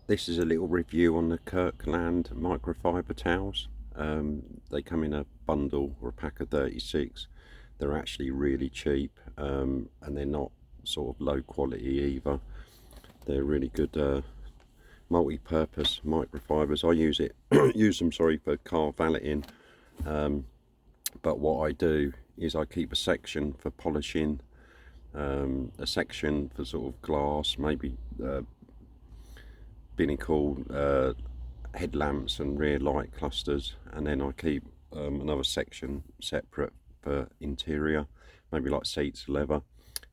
This is a little review on the Kirkland Microfiber towels. They come in a bundle or a pack of 36. They're actually really cheap, and they're not sort of low quality either. They're really good multi-purpose microfibers. I use them for car valeting. But what I do is I keep a section for polishing, a section for sort of glass, maybe binnacle, headlamps and rear light clusters, and then I keep another section separate for interior, maybe like seats, leather,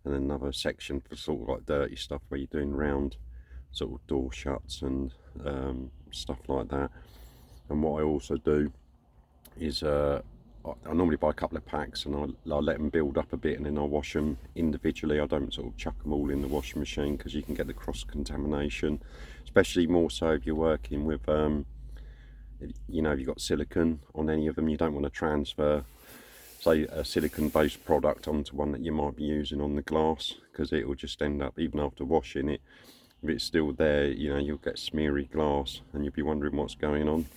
and then another section for sort of like dirty stuff where you're doing round sort of door shuts and stuff like that. And what I also do is I normally buy a couple of packs and I let them build up a bit, and then I wash them individually. I don't sort of chuck them all in the washing machine because you can get the cross contamination, especially more so if you're working with you know, if you've got silicone on any of them. You don't want to transfer, say, a silicone based product onto one that you might be using on the glass, because it will just end up, even after washing it, if it's still there, you know, you'll get smeary glass and you'll be wondering what's going on.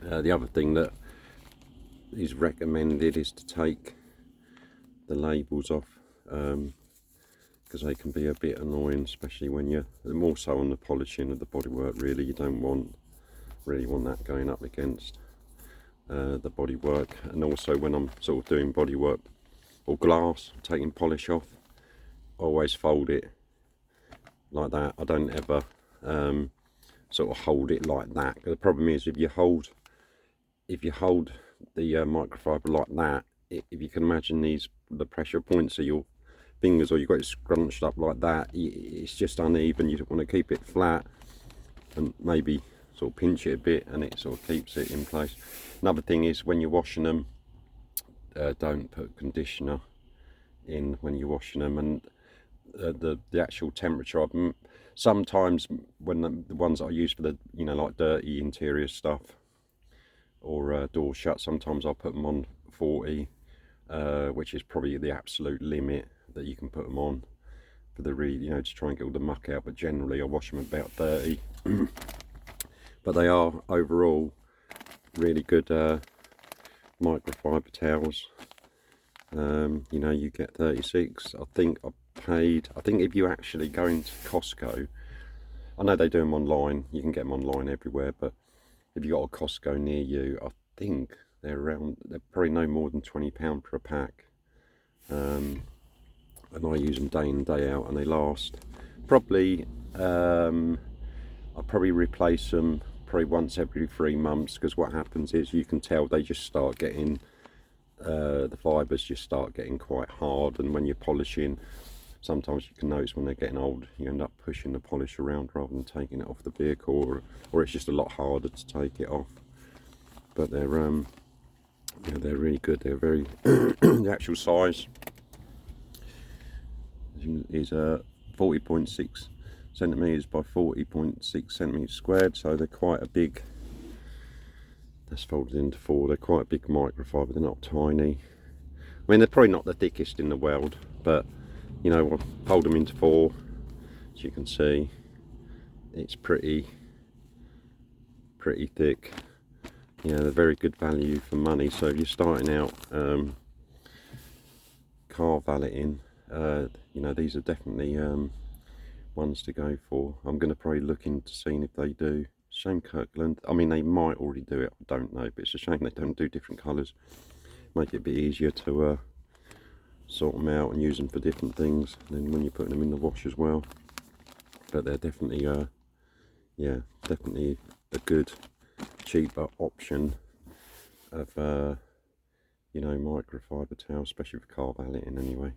The other thing that is recommended is to take the labels off, because they can be a bit annoying, especially when you're more so on the polishing of the bodywork. Really, you don't really want that going up against the bodywork. And also when I'm sort of doing bodywork or glass, taking polish off, I always fold it like that. I don't ever sort of hold it like that. The problem is if you hold the microfiber like that, if you can imagine the pressure points of your fingers, or you've got it scrunched up like that, it's just uneven. You want to keep it flat and maybe sort of pinch it a bit, and it sort of keeps it in place. Another thing is when you're washing them, don't put conditioner in when you're washing them, and the actual temperature of them. Sometimes when the ones that I use for the, you know, like dirty interior stuff or door shut, sometimes I'll put them on 40, which is probably the absolute limit that you can put them on for the really, you know, to try and get all the muck out. But generally I wash them about 30. But they are overall really good microfiber towels. You know, you get 36. I think if you actually go into Costco, I know they do them online, you can get them online everywhere, but if you've got a Costco near you, I think they're probably no more than £20 per pack. And I use them day in, day out, and they last probably, I probably replace them probably once every 3 months, because what happens is you can tell they just start getting, the fibres just start getting quite hard, and when you're polishing, sometimes you can notice when they're getting old, you end up pushing the polish around rather than taking it off the vehicle, or it's just a lot harder to take it off. But they're yeah, they're really good. They're very the actual size is 40.6 centimeters by 40.6 centimeters squared, so they're quite a big. That's folded into 4. They're quite a big microfiber. They're not tiny. I mean, they're probably not the thickest in the world, but you know, we'll fold them into 4. As you can see, it's pretty thick. You know, they're very good value for money. So if you're starting out car valeting, you know, these are definitely ones to go for. I'm going to probably look into seeing if they do. Shame Kirkland, I mean, they might already do it, I don't know, but it's a shame they don't do different colours. Make it a bit easier to sort them out and use them for different things, and then when you're putting them in the wash as well. But they're definitely yeah, definitely a good cheaper option of you know, microfiber towels, especially for car valeting anyway.